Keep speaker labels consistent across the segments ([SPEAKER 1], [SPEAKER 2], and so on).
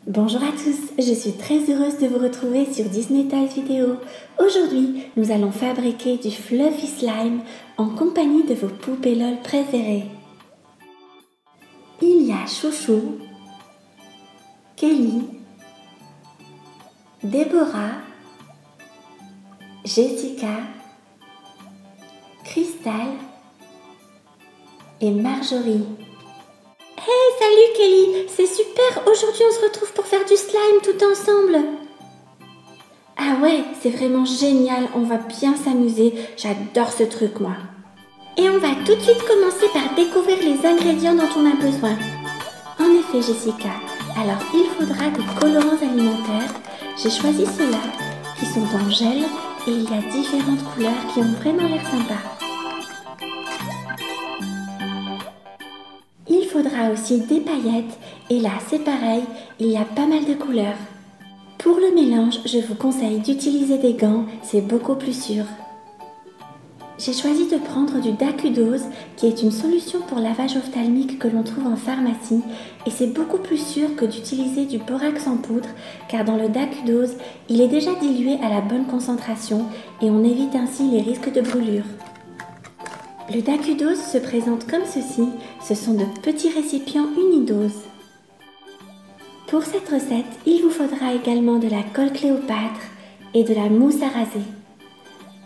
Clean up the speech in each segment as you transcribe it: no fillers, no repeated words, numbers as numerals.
[SPEAKER 1] Bonjour à tous, je suis très heureuse de vous retrouver sur Disney Toys Vidéo. Aujourd'hui, nous allons fabriquer du Fluffy Slime en compagnie de vos poupées LOL préférées. Il y a Chouchou, Kelly, Déborah, Jessica, Crystal et Marjorie. Hey, salut Kelly, c'est super, aujourd'hui on se retrouve pour faire du slime tout ensemble. Ah ouais, c'est vraiment génial, on va bien s'amuser, j'adore ce truc moi. Et on va tout de suite commencer par découvrir les ingrédients dont on a besoin. En effet Jessica, alors il faudra des colorants alimentaires, j'ai choisi ceux-là qui sont en gel et il y a différentes couleurs qui ont vraiment l'air sympas. Il faudra aussi des paillettes et là c'est pareil, il y a pas mal de couleurs. Pour le mélange, je vous conseille d'utiliser des gants, c'est beaucoup plus sûr. J'ai choisi de prendre du Dakudose qui est une solution pour lavage ophtalmique que l'on trouve en pharmacie et c'est beaucoup plus sûr que d'utiliser du borax en poudre car dans le Dakudose, il est déjà dilué à la bonne concentration et on évite ainsi les risques de brûlure. Le Dakudose se présente comme ceci, ce sont de petits récipients unidoses. Pour cette recette, il vous faudra également de la colle Cléopâtre et de la mousse à raser.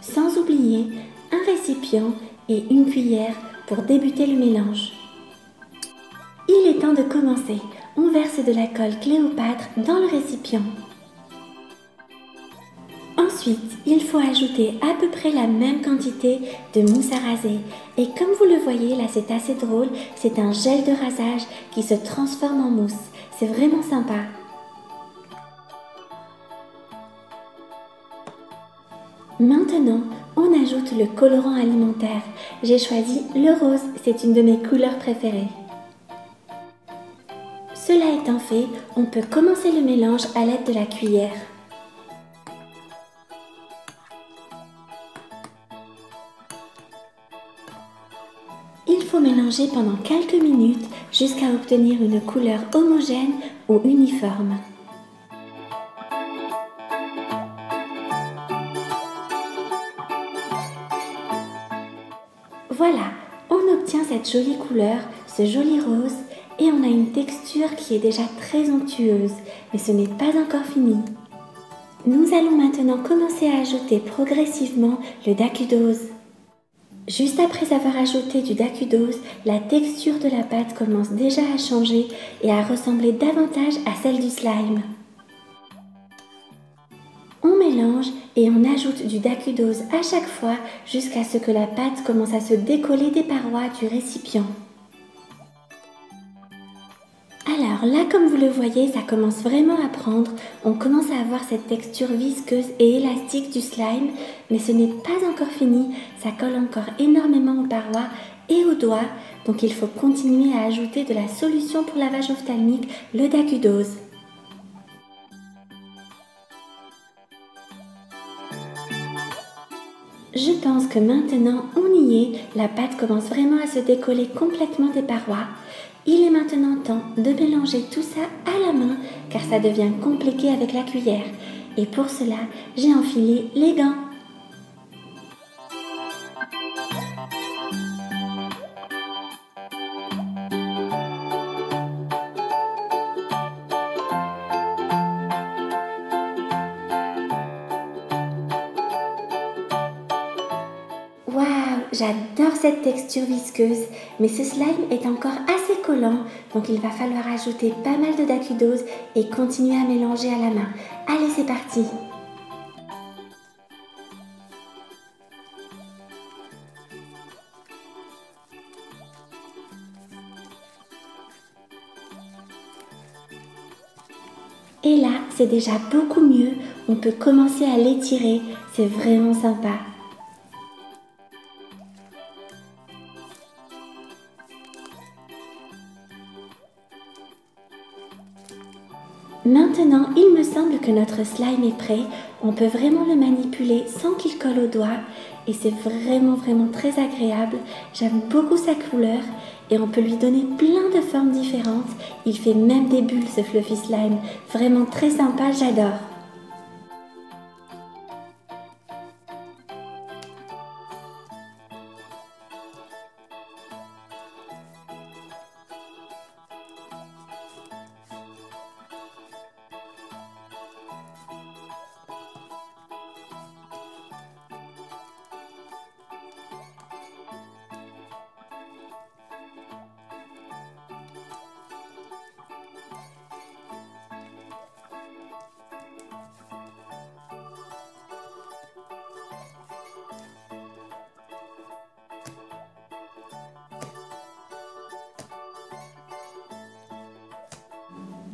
[SPEAKER 1] Sans oublier un récipient et une cuillère pour débuter le mélange. Il est temps de commencer. On verse de la colle Cléopâtre dans le récipient. Ensuite, il faut ajouter à peu près la même quantité de mousse à raser. Et comme vous le voyez, là c'est assez drôle, c'est un gel de rasage qui se transforme en mousse. C'est vraiment sympa. Maintenant, on ajoute le colorant alimentaire. J'ai choisi le rose, c'est une de mes couleurs préférées. Cela étant fait, on peut commencer le mélange à l'aide de la cuillère. Il faut mélanger pendant quelques minutes jusqu'à obtenir une couleur homogène ou uniforme. Voilà, on obtient cette jolie couleur, ce joli rose, et on a une texture qui est déjà très onctueuse, mais ce n'est pas encore fini. Nous allons maintenant commencer à ajouter progressivement le Dakudose. Juste après avoir ajouté du Dakudose, la texture de la pâte commence déjà à changer et à ressembler davantage à celle du slime. On mélange et on ajoute du Dakudose à chaque fois jusqu'à ce que la pâte commence à se décoller des parois du récipient. Alors là, comme vous le voyez, ça commence vraiment à prendre. On commence à avoir cette texture visqueuse et élastique du slime, mais ce n'est pas encore fini. Ça colle encore énormément aux parois et aux doigts, donc il faut continuer à ajouter de la solution pour lavage ophtalmique, le Dakudose. Je pense que maintenant on y est, la pâte commence vraiment à se décoller complètement des parois. Il est maintenant temps de mélanger tout ça à la main car ça devient compliqué avec la cuillère. Et pour cela, j'ai enfilé les gants. Waouh, j'adore cette texture visqueuse, mais ce slime est encore assez collant, donc il va falloir ajouter pas mal de Dakudose et continuer à mélanger à la main. Allez, c'est parti! Et là, c'est déjà beaucoup mieux, on peut commencer à l'étirer, c'est vraiment sympa. Maintenant, il me semble que notre slime est prêt. On peut vraiment le manipuler sans qu'il colle aux doigts. Et c'est vraiment très agréable. J'aime beaucoup sa couleur. Et on peut lui donner plein de formes différentes. Il fait même des bulles, ce fluffy slime. Vraiment très sympa, j'adore.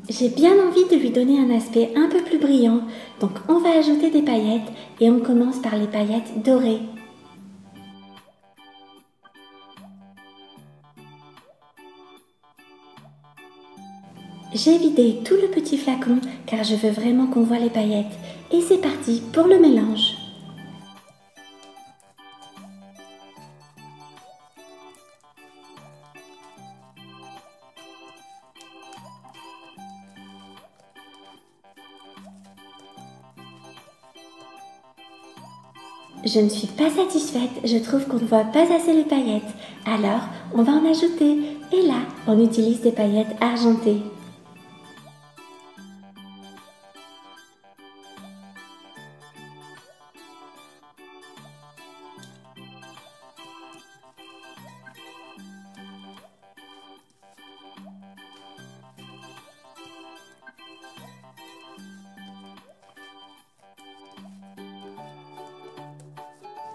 [SPEAKER 1] J'ai bien envie de lui donner un aspect un peu plus brillant, donc on va ajouter des paillettes et on commence par les paillettes dorées. J'ai vidé tout le petit flacon car je veux vraiment qu'on voit les paillettes. Et c'est parti pour le mélange. Je ne suis pas satisfaite, je trouve qu'on ne voit pas assez les paillettes. Alors, on va en ajouter. Et là, on utilise des paillettes argentées.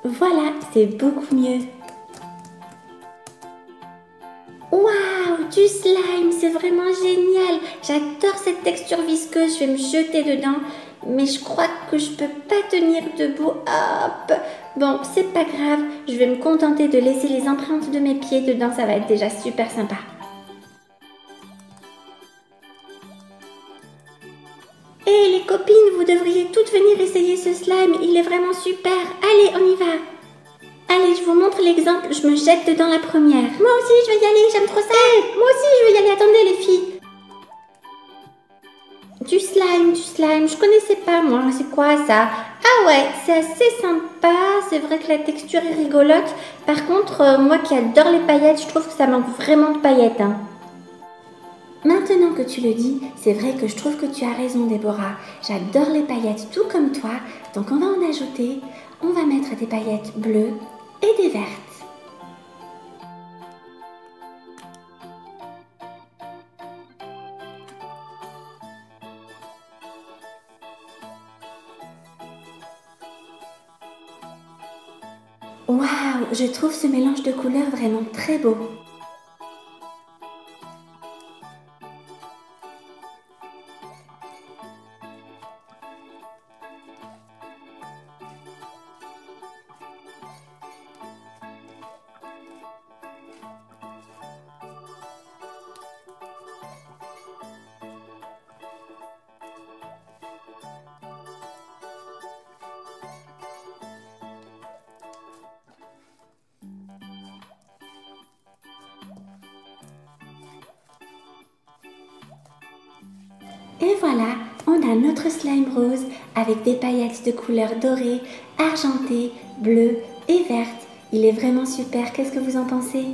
[SPEAKER 1] Voilà, c'est beaucoup mieux. Waouh, du slime, c'est vraiment génial. J'adore cette texture visqueuse, je vais me jeter dedans. Mais je crois que je peux pas tenir debout. Hop. Bon, c'est pas grave, je vais me contenter de laisser les empreintes de mes pieds dedans, ça va être déjà super sympa. Hé les copines, vous devriez toutes venir essayer ce slime, il est vraiment super. Allez, on y va. Allez, je vous montre l'exemple, je me jette dedans la première. Moi aussi, je vais y aller, j'aime trop ça. Moi aussi, je vais y aller, attendez les filles. Du slime, je connaissais pas moi, c'est quoi ça? Ah ouais, c'est assez sympa, c'est vrai que la texture est rigolote. Par contre, moi qui adore les paillettes, je trouve que ça manque vraiment de paillettes. Hein. Maintenant que tu le dis, c'est vrai que je trouve que tu as raison Déborah. J'adore les paillettes tout comme toi, donc on va en ajouter. On va mettre des paillettes bleues et des vertes. Waouh, je trouve ce mélange de couleurs vraiment très beau. Et voilà, on a notre slime rose avec des paillettes de couleur dorée, argentée, bleue et verte. Il est vraiment super, qu'est-ce que vous en pensez?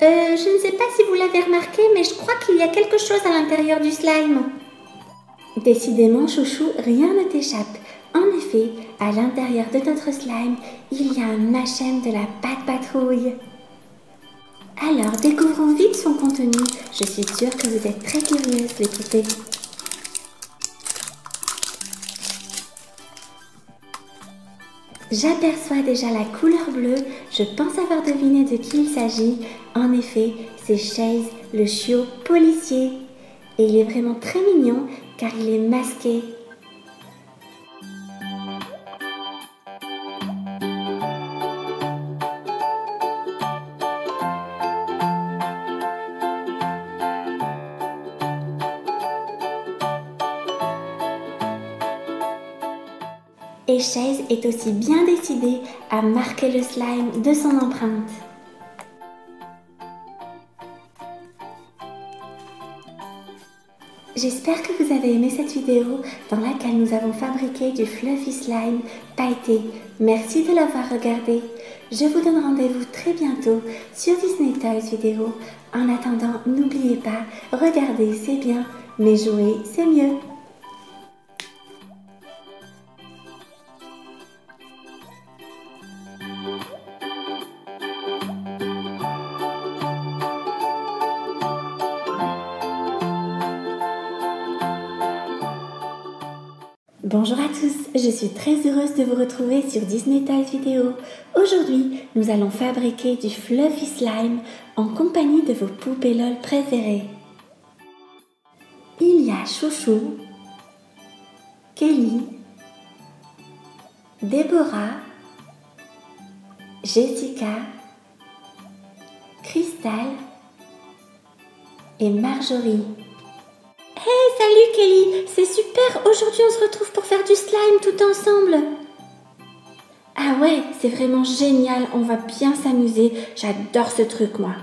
[SPEAKER 1] Je ne sais pas si vous l'avez remarqué, mais je crois qu'il y a quelque chose à l'intérieur du slime. Décidément, chouchou, rien ne t'échappe. En effet, à l'intérieur de notre slime, il y a un machin de la pâte patrouille. Alors, découvrons vite son contenu. Je suis sûre que vous êtes très curieuse d'écouter. J'aperçois déjà la couleur bleue. Je pense avoir deviné de qui il s'agit. En effet, c'est Chase, le chiot policier. Et il est vraiment très mignon car il est masqué. et Chase est aussi bien décidé à marquer le slime de son empreinte. J'espère que vous avez aimé cette vidéo dans laquelle nous avons fabriqué du fluffy slime pailleté. Merci de l'avoir regardé. Je vous donne rendez-vous très bientôt sur Disney Toys Vidéo. En attendant, n'oubliez pas, regarder c'est bien, mais jouer c'est mieux. Bonjour à tous, je suis très heureuse de vous retrouver sur Disney Toys Vidéo. Aujourd'hui, nous allons fabriquer du fluffy slime en compagnie de vos poupées LOL préférées. Il y a Chouchou, Kelly, Déborah, Jessica, Crystal et Marjorie. Hey, salut Kelly, c'est super, aujourd'hui on se retrouve pour faire du slime tout ensemble. Ah ouais, c'est vraiment génial, on va bien s'amuser, j'adore ce truc moi.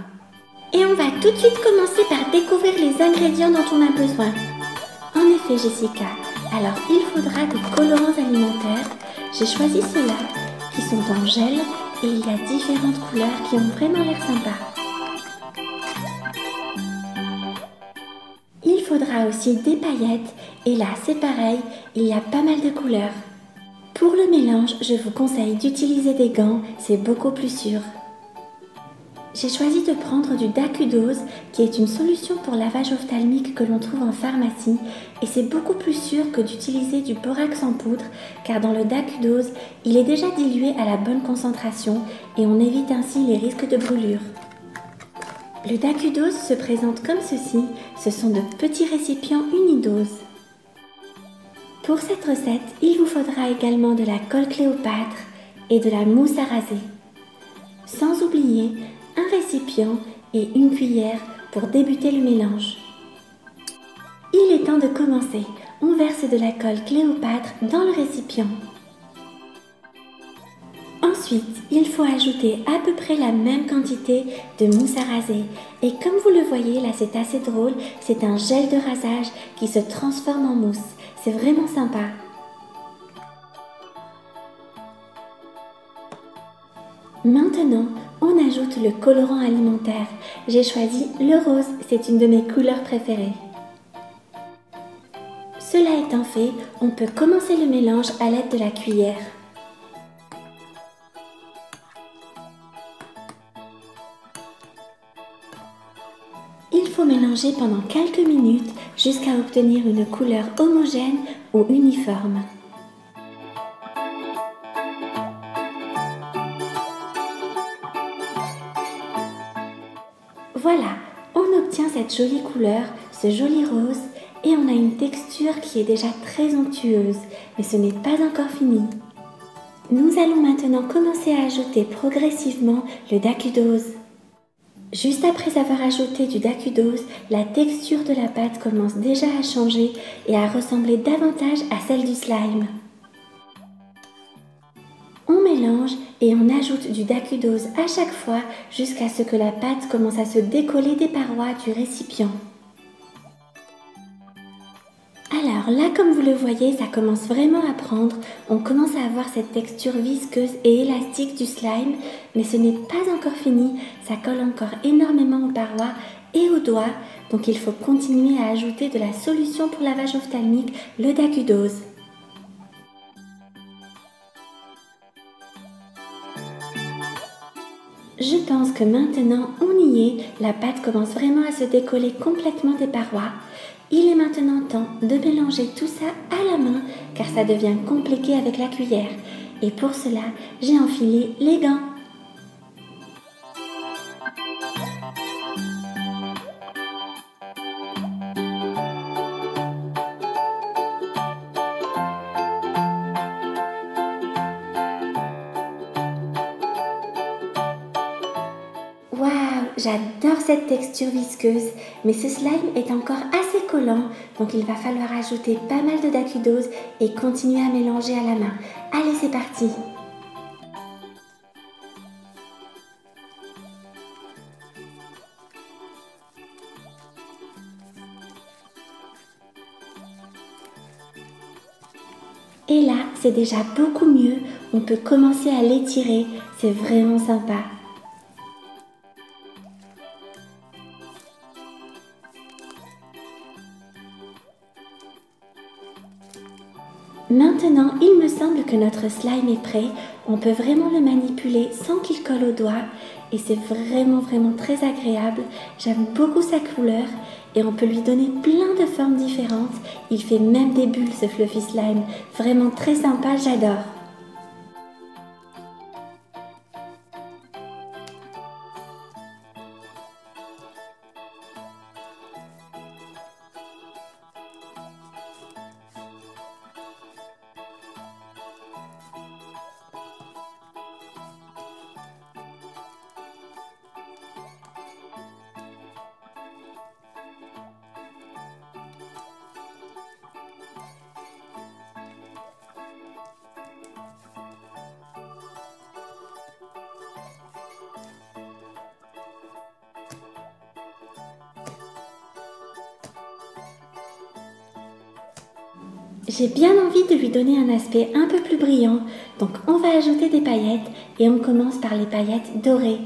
[SPEAKER 1] Et on va tout de suite commencer par découvrir les ingrédients dont on a besoin. En effet Jessica, alors il faudra des colorants alimentaires, j'ai choisi ceux-là qui sont en gel et il y a différentes couleurs qui ont vraiment l'air sympas. Il faudra aussi des paillettes et là c'est pareil, il y a pas mal de couleurs. Pour le mélange, je vous conseille d'utiliser des gants, c'est beaucoup plus sûr. J'ai choisi de prendre du Dakudose qui est une solution pour lavage ophtalmique que l'on trouve en pharmacie et c'est beaucoup plus sûr que d'utiliser du borax en poudre car dans le Dakudose, il est déjà dilué à la bonne concentration et on évite ainsi les risques de brûlure. Le Dakudose se présente comme ceci, ce sont de petits récipients unidoses. Pour cette recette, il vous faudra également de la colle Cléopâtre et de la mousse à raser. Sans oublier un récipient et une cuillère pour débuter le mélange. Il est temps de commencer. On verse de la colle Cléopâtre dans le récipient. Ensuite, il faut ajouter à peu près la même quantité de mousse à raser. Et comme vous le voyez, là c'est assez drôle, c'est un gel de rasage qui se transforme en mousse. C'est vraiment sympa. Maintenant, on ajoute le colorant alimentaire. J'ai choisi le rose, c'est une de mes couleurs préférées. Cela étant fait, on peut commencer le mélange à l'aide de la cuillère. Il faut mélanger pendant quelques minutes jusqu'à obtenir une couleur homogène ou uniforme. Voilà, on obtient cette jolie couleur, ce joli rose, et on a une texture qui est déjà très onctueuse, mais ce n'est pas encore fini. Nous allons maintenant commencer à ajouter progressivement le Dakudose. Juste après avoir ajouté du Dakudose, la texture de la pâte commence déjà à changer et à ressembler davantage à celle du slime. On mélange et on ajoute du Dakudose à chaque fois jusqu'à ce que la pâte commence à se décoller des parois du récipient. Alors là, comme vous le voyez, ça commence vraiment à prendre. On commence à avoir cette texture visqueuse et élastique du slime, mais ce n'est pas encore fini. Ça colle encore énormément aux parois et aux doigts, donc il faut continuer à ajouter de la solution pour lavage ophtalmique, le Dakudose. Je pense que maintenant on y est, la pâte commence vraiment à se décoller complètement des parois. Il est maintenant temps de mélanger tout ça à la main car ça devient compliqué avec la cuillère. Et pour cela, j'ai enfilé les gants. Waouh, j'adore cette texture visqueuse, mais ce slime est encore assez collant, donc il va falloir ajouter pas mal de dacudose et continuer à mélanger à la main. Allez, c'est parti! Et là, c'est déjà beaucoup mieux, on peut commencer à l'étirer, c'est vraiment sympa. Maintenant, il me semble que notre slime est prêt, on peut vraiment le manipuler sans qu'il colle aux doigts et c'est vraiment très agréable. J'aime beaucoup sa couleur et on peut lui donner plein de formes différentes. Il fait même des bulles ce fluffy slime, vraiment très sympa, j'adore. J'ai bien envie de lui donner un aspect un peu plus brillant, donc on va ajouter des paillettes et on commence par les paillettes dorées.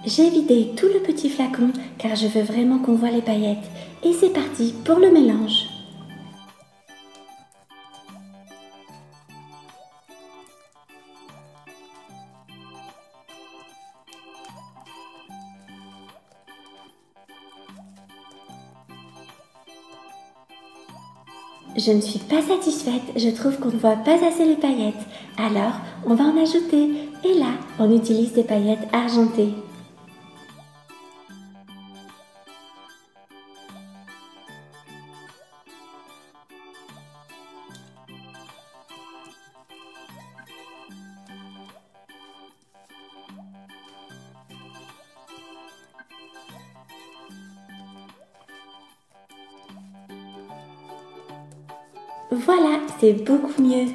[SPEAKER 1] J'ai vidé tout le petit flacon car je veux vraiment qu'on voit les paillettes. Et c'est parti pour le mélange. Je ne suis pas satisfaite, je trouve qu'on ne voit pas assez les paillettes. Alors, on va en ajouter. Et là, on utilise des paillettes argentées. Voilà, c'est beaucoup mieux.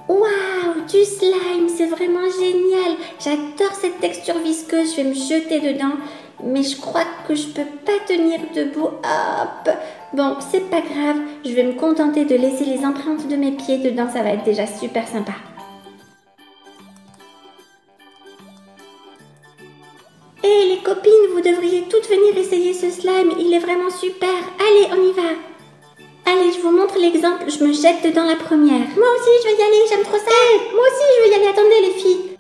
[SPEAKER 1] Waouh, du slime, c'est vraiment génial. J'adore cette texture visqueuse, je vais me jeter dedans. Mais je crois que je peux pas tenir debout. Hop. Bon, c'est pas grave, je vais me contenter de laisser les empreintes de mes pieds dedans, ça va être déjà super sympa. Hé les copines, vous devriez toutes venir essayer ce slime, il est vraiment super. Allez, on y va. Allez, je vous montre l'exemple, je me jette dedans la première. Moi aussi, je vais y aller, j'aime trop ça. Hey, moi aussi, je vais y aller, attendez les filles.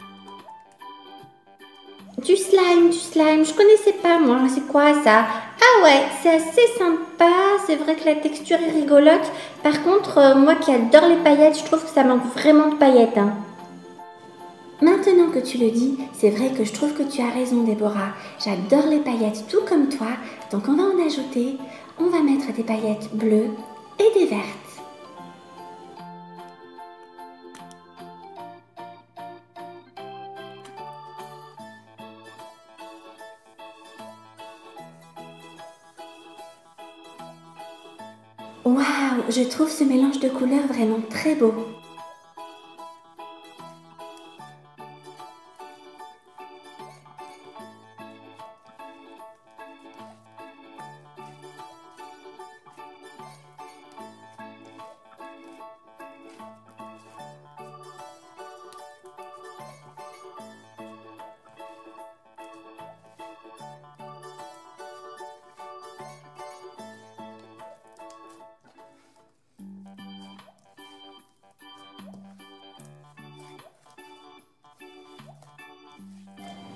[SPEAKER 1] Du slime, je connaissais pas moi, c'est quoi ça? Ah ouais, c'est assez sympa, c'est vrai que la texture est rigolote. Par contre, moi qui adore les paillettes, je trouve que ça manque vraiment de paillettes. Hein. Maintenant que tu le dis, c'est vrai que je trouve que tu as raison Déborah. J'adore les paillettes tout comme toi, donc on va en ajouter. On va mettre des paillettes bleues et des vertes. Waouh, je trouve ce mélange de couleurs vraiment très beau.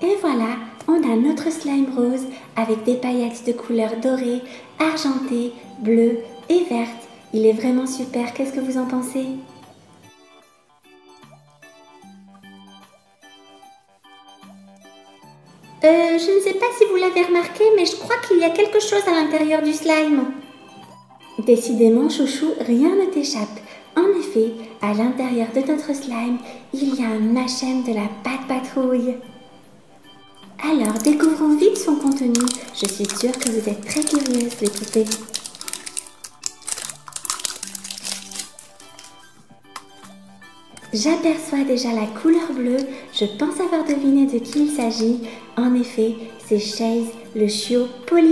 [SPEAKER 1] Et voilà, on a notre slime rose avec des paillettes de couleurs dorées, argentées, bleues et vertes. Il est vraiment super, qu'est-ce que vous en pensez? Je ne sais pas si vous l'avez remarqué, mais je crois qu'il y a quelque chose à l'intérieur du slime. Décidément, chouchou, rien ne t'échappe. En effet, à l'intérieur de notre slime, il y a un machin de la pâte patrouille. Alors, découvrons vite son contenu. Je suis sûre que vous êtes très curieuses, les poupées. J'aperçois déjà la couleur bleue. Je pense avoir deviné de qui il s'agit. En effet, c'est Chase, le chiot policier.